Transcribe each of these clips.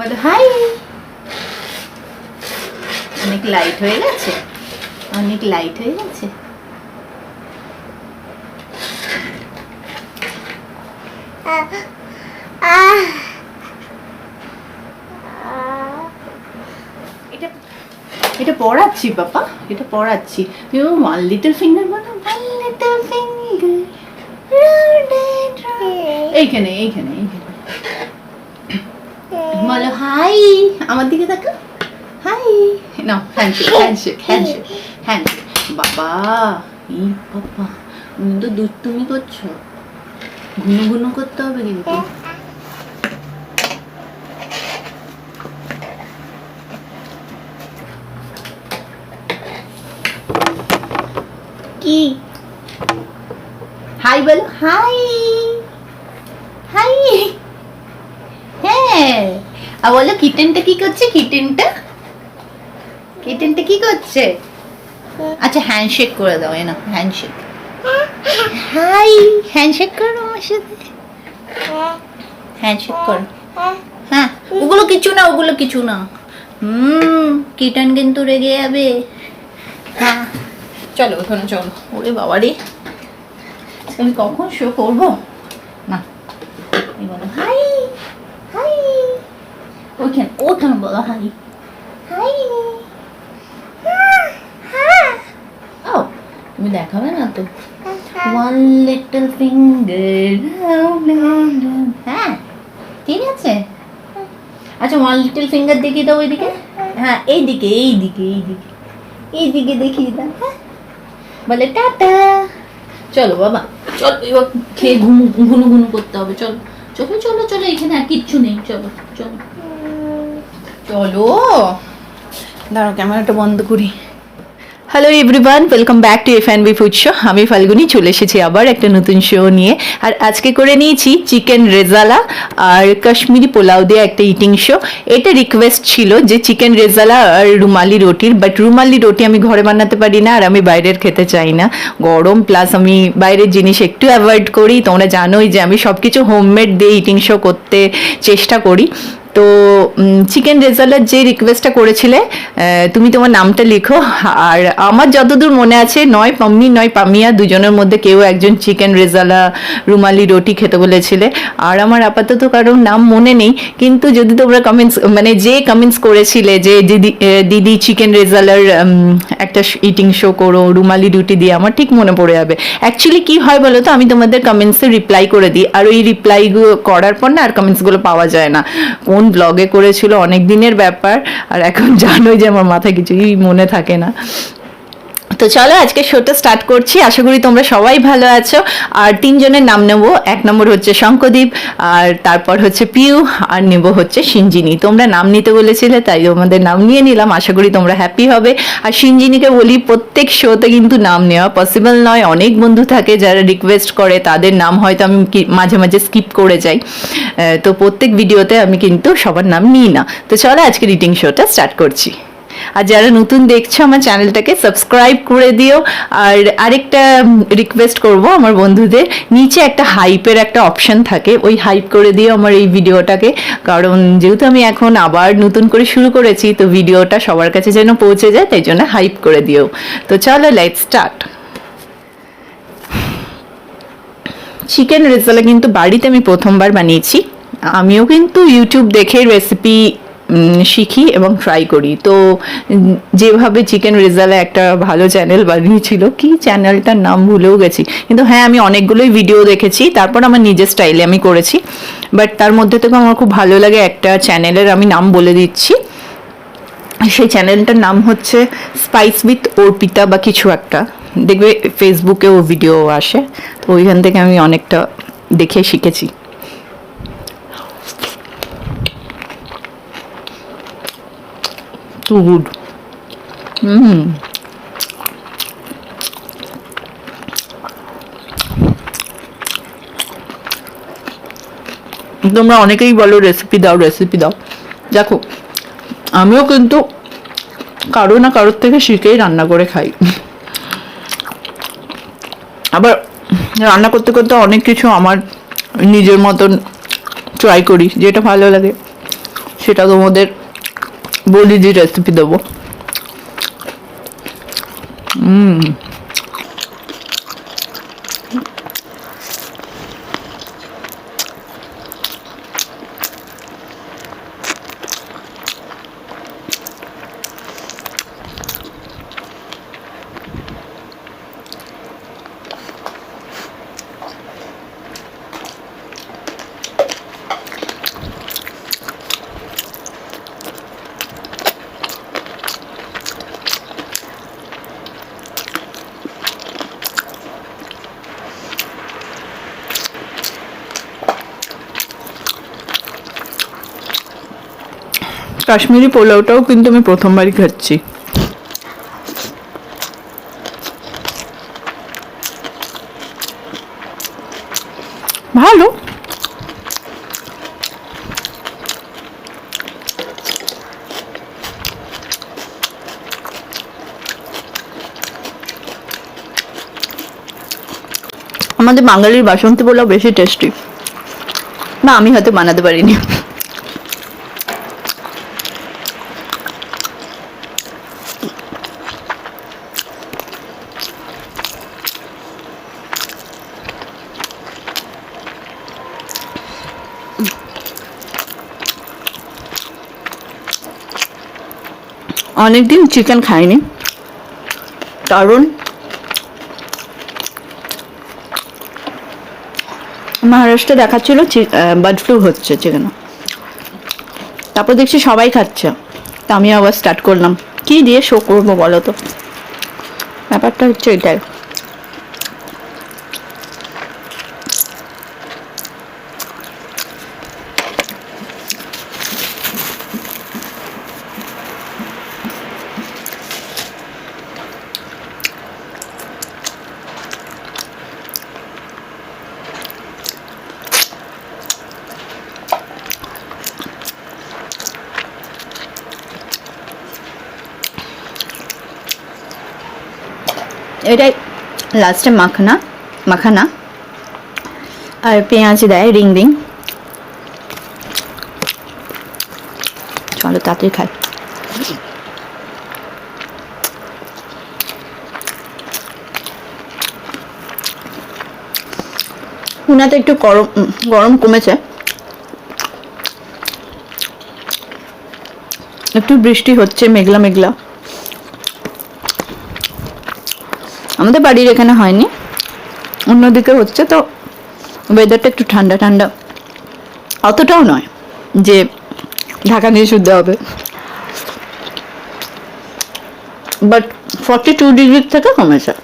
বলো হাই। অনেক লাইট হয়ে গেছে, অনেক লাইট হয়ে গেছে। এটা এটা পড়াচ্ছি বাবা, এটা পড়াচ্ছি। তুমি ওয়ান লিটল ফিঙ্গার বলো, ওয়ান লিটল ফিঙ্গার এইখানে এইখানে এইখানে বলো হাই। আমার দিকে দেখো, হাই। নাও হ্যান্ডশেক হ্যান্ডশেক হ্যান্ডশেক হ্যান্ডশেক। বাবা এই বাবা তো দুধ তুমি করছো, ঘুনো ঘুনো করতে হবে কিন্তু। কি হাই বলো, হাই হাই। হ্যাঁ আর বলো কিটেনটা কি করছে, কিটেনটা কিটেনটা কি করছে? আচ্ছা হ্যান্ডশেক করে দাও, এ না হ্যান্ডশেক। হাই হ্যান্ডশেক করো আমার সাথে, হ্যান্ডশেক করো। হ্যাঁ ওগুলো কিছু না, ওগুলো কিছু না। কিটেন কিন্তু রেগে যাবে। হ্যাঁ চলো ওখানে চলো। ওরে বাবা রে, আমি কখন শো করবো না। বলো হাই হাই, ওইখানে ওখানে বলো হাই হাই। ও তুমি দেখাবে না তো। One little finger. হ্যাঁ ঠিক আছে। আচ্ছা ওয়ান লিটল ফিঙ্গার দেখিয়ে দাও ওইদিকে। হ্যাঁ এইদিকে এইদিকে এইদিকে এইদিকে দেখিয়ে দাও। হ্যাঁ বলে টাটা। চলো বাবা চলো, এবার খেয়ে ঘুমু ঘুনু ঘুনু করতে হবে। চলো চলো চলো চলো, এখানে আর কিচ্ছু নেই। চলো চলো চলো। দাঁড়াও ক্যামেরাটা বন্ধ করি। Hello everyone, welcome back to এফ&বি ফুড শো। আমি ফাল্গুনি চলে এসেছি আবার একটা নতুন শো নিয়ে। আর আজকে করে নিয়েছি চিকেন রেজালা আর কাশ্মীরি পোলাও দিয়ে একটা ইটিং শো। এটা রিকোয়েস্ট ছিল যে চিকেন রেজালা আর রুমালি রুটির, বাট রুমালি রুটি আমি ঘরে বানাতে পারি না আর আমি বাইরের খেতে চাই না, গরম, প্লাস আমি বাইরের জিনিস একটু অ্যাভয়েড করি। তোমরা জানোই যে আমি সব কিছু হোমমেড দিয়ে ইটিং শো করতে চেষ্টা করি। তো চিকেন রেজালার যে রিকোয়েস্টটা করেছিলে, তুমি তোমার নামটা লিখো। আর আমার যতদূর মনে আছে নয় পাম্মি নয় পামিয়া দুজনের মধ্যে কেউ একজন চিকেন রেজালা রুমালি রুটি খেতে বলেছিলে। আর আমার আপাতত কারোর নাম মনে নেই, কিন্তু যদি তোমরা কমেন্টস মানে যে কমেন্টস করেছিলে যে দিদি চিকেন রেজালার একটা ইটিং শো করো রুমালি রুটি দিয়ে, আমার ঠিক মনে পড়ে যাবে। অ্যাকচুয়ালি কি হয় বলো তো, আমি তোমাদের কমেন্টসে রিপ্লাই করে দিই, আর ওই রিপ্লাইগুলো করার পর না আর কমেন্টসগুলো পাওয়া যায় না। কোন ব্লগে করেছিল অনেক দিনের ব্যাপার, আর এখন জানোই যে আমার মাথায় কিছুই মনে থাকে না। তো চলো আজকে শোটা স্টার্ট করছি। আশা করি তোমরা সবাই ভালো আছো। আর তিনজনের নাম নেবো। এক নম্বর হচ্ছে শঙ্কদীপ, আর তারপর হচ্ছে পিউ, আর নেব হচ্ছে সিঞ্জিনি। তোমরা নাম নিতে বলেছিলে তাই তোমাদের নাম নিয়ে নিলাম। আশা করি তোমরা হ্যাপি হবে। আর সিঞ্জিনিকে বলি প্রত্যেক শোতে কিন্তু নাম নেওয়া পসিবল নয়। অনেক বন্ধু থাকে যারা রিকোয়েস্ট করে, তাদের নাম হয়তো আমি মাঝে মাঝে স্কিপ করে যাই। তো প্রত্যেক ভিডিওতে আমি কিন্তু সবার নাম নিই না। তো চলো আজকে রিডিং শোটা স্টার্ট করছি। আর যারা নতুন দেখছো আমার চ্যানেলটাকে সাবস্ক্রাইব করে দিও। আর আরেকটা রিকোয়েস্ট করব আমার বন্ধুদের, নিচে একটা হাইপের একটা অপশন থাকে, ওই হাইপ করে দিও আমার এই ভিডিওটাকে। কারণ যেহেতু আমি এখন আবার নতুন করে শুরু করেছি, তো ভিডিওটা সবার কাছে যেন পৌঁছে যায়, তাই জন্য হাইপ করে দিও। তো চলো লেটস স্টার্ট। চিকেন রেজালা কিন্তু বাড়িতে আমি প্রথমবার বানিয়েছি। আমিও কিন্তু ইউটিউব দেখে রেসিপি শিখি এবং ট্রাই করি। তো যেভাবে চিকেন রেজালা একটা ভালো চ্যানেল বানিয়েছিল, কি চ্যানেলটার নাম ভুলেও গেছি, কিন্তু হ্যাঁ আমি অনেকগুলোই ভিডিও দেখেছি, তারপর আমার নিজের স্টাইলে আমি করেছি। বাট তার মধ্যে থেকে আমার খুব ভালো লাগে একটা চ্যানেলের, আমি নাম বলে দিচ্ছি। সেই চ্যানেলটার নাম হচ্ছে স্পাইস উইথ অর্পিতা বা কিছু একটা, দেখবে ফেসবুকেও ভিডিও আসে। তো ওইখান থেকে আমি অনেকটা দেখে শিখেছি। Too good. তোমরা অনেকেই বলো রেসিপি দাও রেসিপি দাও। দেখো আমিও কিন্তু কারো না কারোর থেকে শিখেই রান্না করে খাই। আবার রান্না করতে করতে অনেক কিছু আমার নিজের মতন ট্রাই করি, যেটা ভালো লাগে সেটা তোমাদের বলি দিয়ে রেসিপি দেবো। কাশ্মীরি পোলাওটাও কিন্তু আমি প্রথমবারই খাচ্ছি। ভালো। আমাদের বাঙালির বাসন্তী পোলাও বেশি টেস্টি, না আমি হয়তো বানাতে পারিনি। অনেকদিন চিকেন খাইনি, কারণ মহারাষ্ট্রে দেখাচ্ছিল বার্ড ফ্লু হচ্ছে চিকেন। তারপর দেখছি সবাই খাচ্ছে, তা আমি আবার স্টার্ট করলাম। কি দিয়ে শো করবো বলো তো, ব্যাপারটা হচ্ছে এটাই। এটাই লাস্টে মাখানা আর পেঁয়াজ দেয় রিং রিং। চলো তাড়াতাড়ি খাই। পুনাতে একটু গরম কমেছে, একটু বৃষ্টি হচ্ছে মেঘলা মেঘলা। আমাদের বাড়ির এখানে হয়নি, অন্যদিকে হচ্ছে, তো ওয়েদারটা একটু ঠান্ডা ঠান্ডা, অতটাও নয় যে ঢাকা নিয়ে শুতে হবে, বাট 42 ডিগ্রির থেকে কমেছে।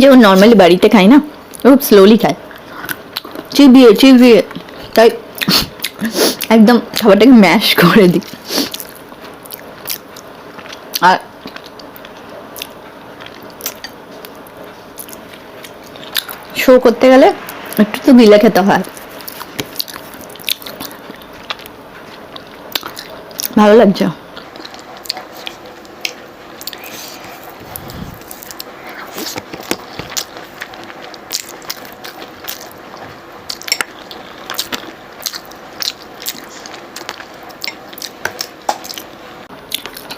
যেমন নর্মালি বাড়িতে খাই না, খুব স্লোলি খায়, চিবিয়ে, তাই একদম খাবারটাকে ম্যাশ করে দিই। আর শো করতে গেলে একটু তো গিলে খেতে হয়, ভালো লাগছে।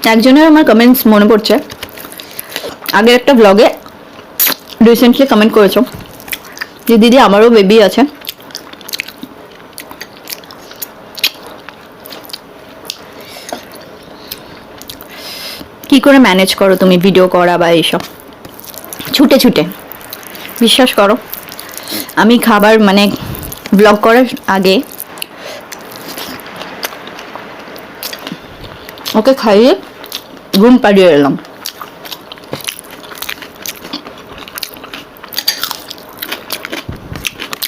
একজনের আমার কমেন্টস মনে পড়ছে, আগের একটা ব্লগে রিসেন্টলি কমেন্ট করেছো যে দিদি আমারও বেবি আছে, কি করে ম্যানেজ করো তুমি ভিডিও করা বা এইসব ছুটে ছুটে। বিশ্বাস করো আমি খাবার মানে ব্লগ করার আগে ওকে খাইয়ে ঘুম পাড়িয়ে এলাম।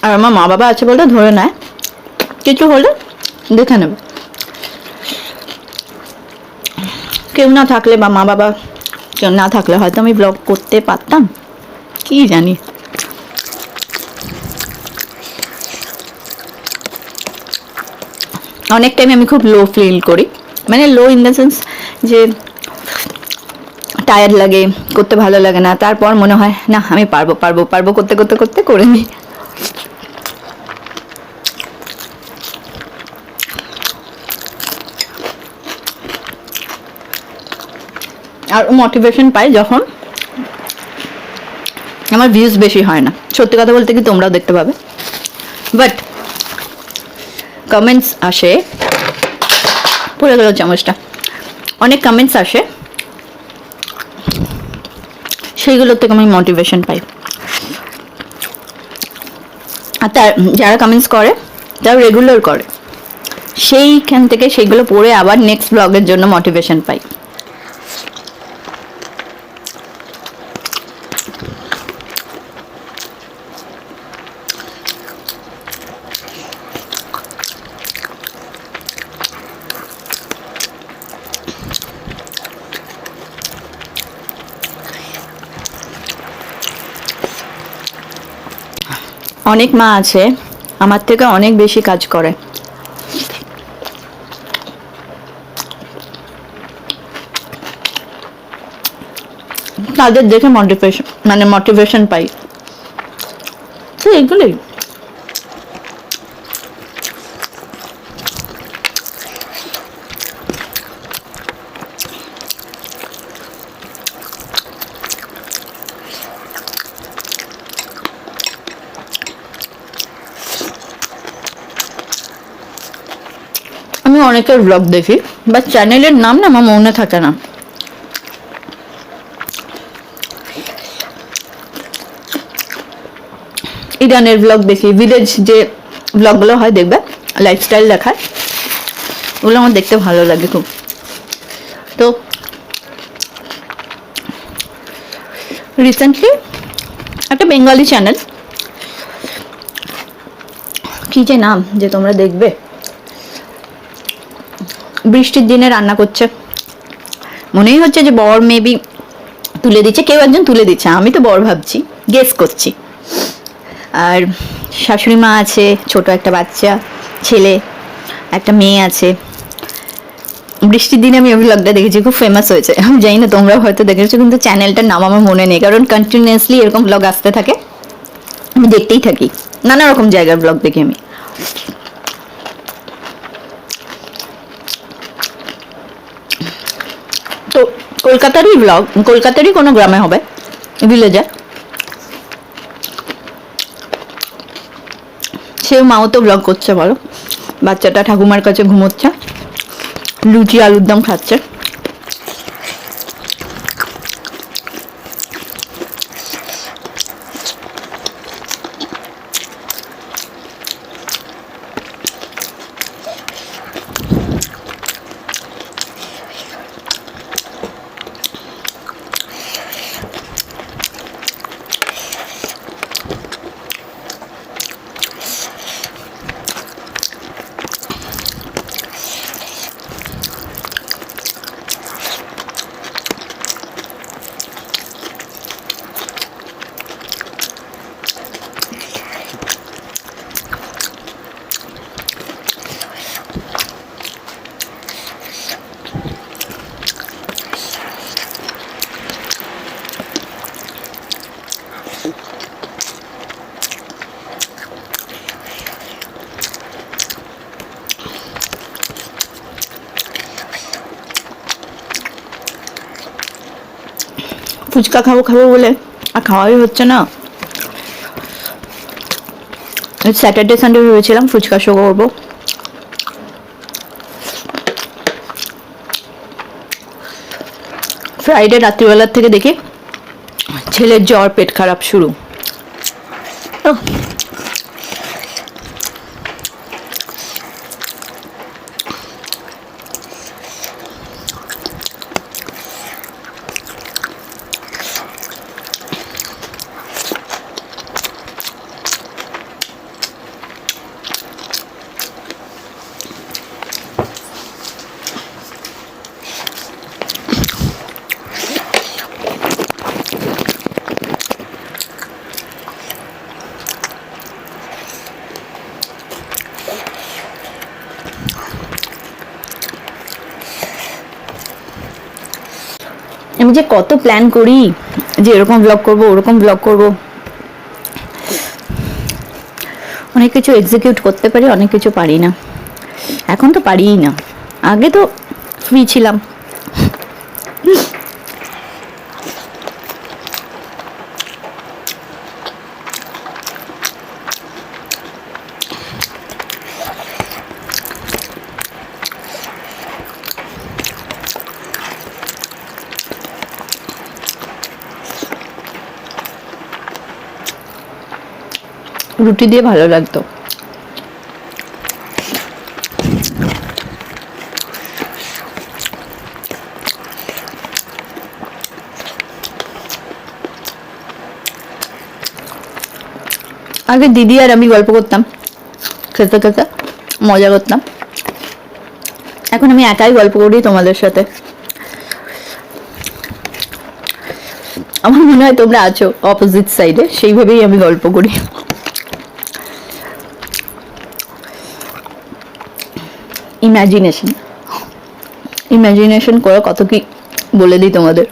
আর আমার মা বাবা আছে বলে ধরে নেয়, কিছু হলে দেখে নেবে। কেউ না থাকলে বা মা বাবা কেউ না থাকলে হয়তো আমি ব্লগ করতে পারতাম, কি জানি। অনেক টাইম আমি খুব লো ফিল করি, মানে লো ইন দ্য সেন্স যে টায়ার্ড লাগে, করতে ভালো লাগে না, তারপর মনে হয় না আমি পারবো পারবো পারবো, করতে করতে করতে করে নিই। আর মোটিভেশন পাই যখন আমার ভিউজ বেশি হয় না। সত্যি কথা বলতে কি তোমরাও দেখতে পাবে, বাট কমেন্টস আসে, পড়ে গেল চামচটা, অনেক কমেন্টস আসে, সেইগুলোর থেকে আমি মোটিভেশন পাই। আর তার যারা কমেন্টস করে তারা রেগুলার করে, সেইখান থেকে সেইগুলো পড়ে আবার নেক্সট ব্লগের জন্য মোটিভেশন পাই। অনেক মা আছে আমার থেকে অনেক বেশি কাজ করে, তাদের দেখে মোটিভেশন পাই, তো এগুলোই। আমি অনেকের ব্লগ দেখি, বাট চ্যানেলের নাম না আমার মনে থাকে না। ইরানের ব্লগ দেখি, ভিলেজ যে ব্লগগুলো হয় দেখবে লাইফস্টাইল দেখায়, ওগুলো আমার দেখতে ভালো লাগে খুব। তো রিসেন্টলি একটা বেঙ্গলি চ্যানেল, কি যে নাম যে তোমরা দেখবে, বৃষ্টির দিনে রান্না করছে, মনেই হচ্ছে যে বর মেবি তুলে দিচ্ছে, কেউ একজন তুলে দিচ্ছে, আমি তো বর ভাবছি, গেস করছি। আর শাশুড়ি মা আছে, ছোট একটা বাচ্চা, ছেলে, একটা মেয়ে আছে। বৃষ্টির দিনে আমি ওই ব্লগটা দেখেছি, খুব ফেমাস হয়েছে, আমি জানি না তোমরা হয়তো দেখেছো, কিন্তু চ্যানেলটার নাম আমার মনে নেই, কারণ কন্টিনিউয়াসলি এরকম ব্লগ আসতে থাকে, আমি দেখতেই থাকি, নানা রকম জায়গার ব্লগ দেখি আমি। তো কলকাতারই ব্লগ, কলকাতারই কোনো গ্রামে হবে, ভিলেজে, সে মাও তো ব্লগ করছে, বলো, বাচ্চাটা ঠাকুমার কাছে ঘুমোচ্ছে, লুচি আলুর দম খাচ্ছে। ফুচকা খাবো খাবো বলে আর খাওয়াই হচ্ছে না। স্যাটারডে সানডে ভেবেছিলাম ফুচকা শো করবো, ফ্রাইডে রাত্রিবেলার থেকে দেখি ছেলের জ্বর, পেট খারাপ শুরু। ওহ, আমি যে কত প্ল্যান করি যে এরকম ব্লগ করব, ওরকম ব্লগ করব, অনেক কিছু এক্সিকিউট করতে পারি, অনেক কিছু পারি না। এখন তো পারিই না, আগে তো ফ্রি ছিলাম। রুটি দিয়ে ভালো লাগতো। আগে দিদি আর আমি গল্প করতাম, খেতে খেতে মজা করতাম। এখন আমি একাই গল্প করি তোমাদের সাথে। আমার মনে হয় তোমরা আছো অপোজিট সাইডে, সেইভাবেই আমি গল্প করি। ইমাজিনেশন ইমাজিনেশন করে কত কি বলে দিই তোমাদের।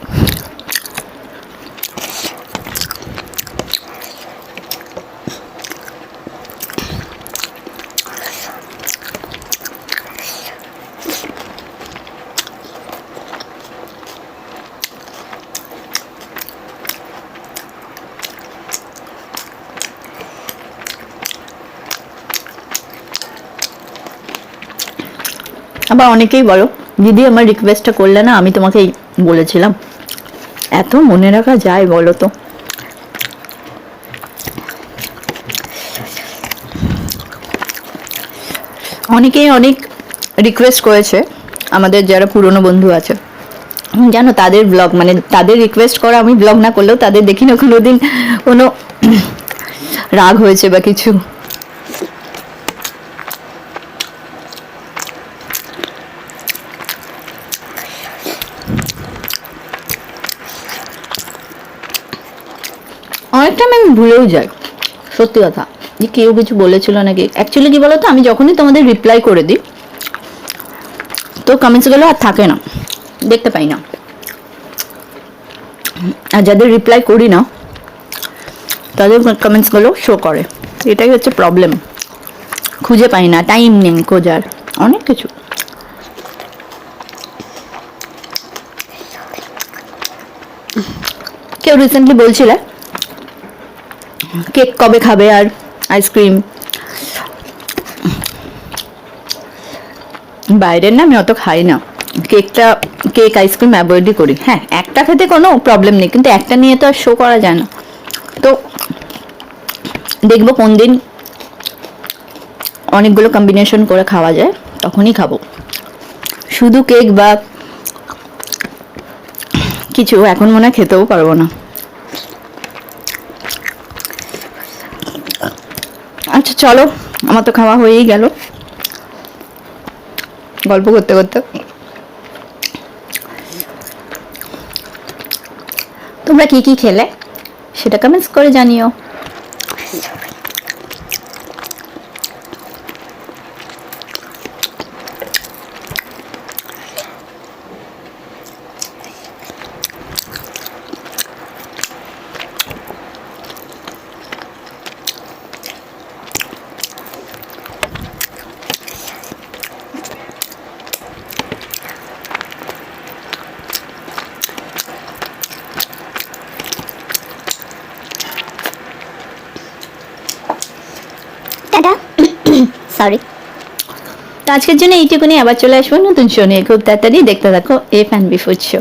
আবার অনেকেই বলো, দিদি আমার রিকোয়েস্টটা করলে না, আমি তোমাকে বলেছিলাম। এত মনে রাখা যায় বলো তো? অনেকেই অনেক রিকোয়েস্ট করেছে, আমাদের যারা পুরনো বন্ধু আছে জানো, তাদের ব্লগ, মানে তাদের রিকোয়েস্ট করা আমি ব্লগ না করলেও তাদের দেখি না কোনোদিন কোনো রাগ হয়েছে বা কিছু। অনেকটা আমি ভুলেও যাই, সত্যি কথা, যে কেউ কিছু বলেছিল নাকি। অ্যাকচুয়ালি কি বলতো, আমি যখনই তোমাদের রিপ্লাই করে দিই তো কমেন্টসগুলো আর থাকে না, দেখতে পাই না। আর যাদের রিপ্লাই করি না তাদের কমেন্টসগুলো শো করে, এটাই হচ্ছে প্রবলেম। খুঁজে পাই না, টাইম নেই খোঁজার, অনেক কিছু। কেউ রিসেন্টলি বলছিলে কেক কবে খাবে আর আইসক্রিম। বাইরের না আমি অত খাই না, কেক আইসক্রিম অ্যাভয়েডই করি। হ্যাঁ, একটা খেতে কোনো প্রবলেম নেই, কিন্তু একটা নিয়ে তো আর শো করা যায় না। তো দেখবো কোন দিন অনেকগুলো কম্বিনেশন করে খাওয়া যায়, তখনই খাবো। শুধু কেক বা কিছু এখন মনে হয় খেতেও পারবো না। আচ্ছা চলো, আমার তো খাওয়া হয়েই গেল গল্প করতে করতে। তোমরা কি কি খেলে সেটা কমেন্টস করে জানিও। সরি। তো আজকের জন্য এইটুকুনি, আবার চলে আসবো নতুন শো নিয়ে খুব তাড়াতাড়ি। দেখতে থাকো F and B food show.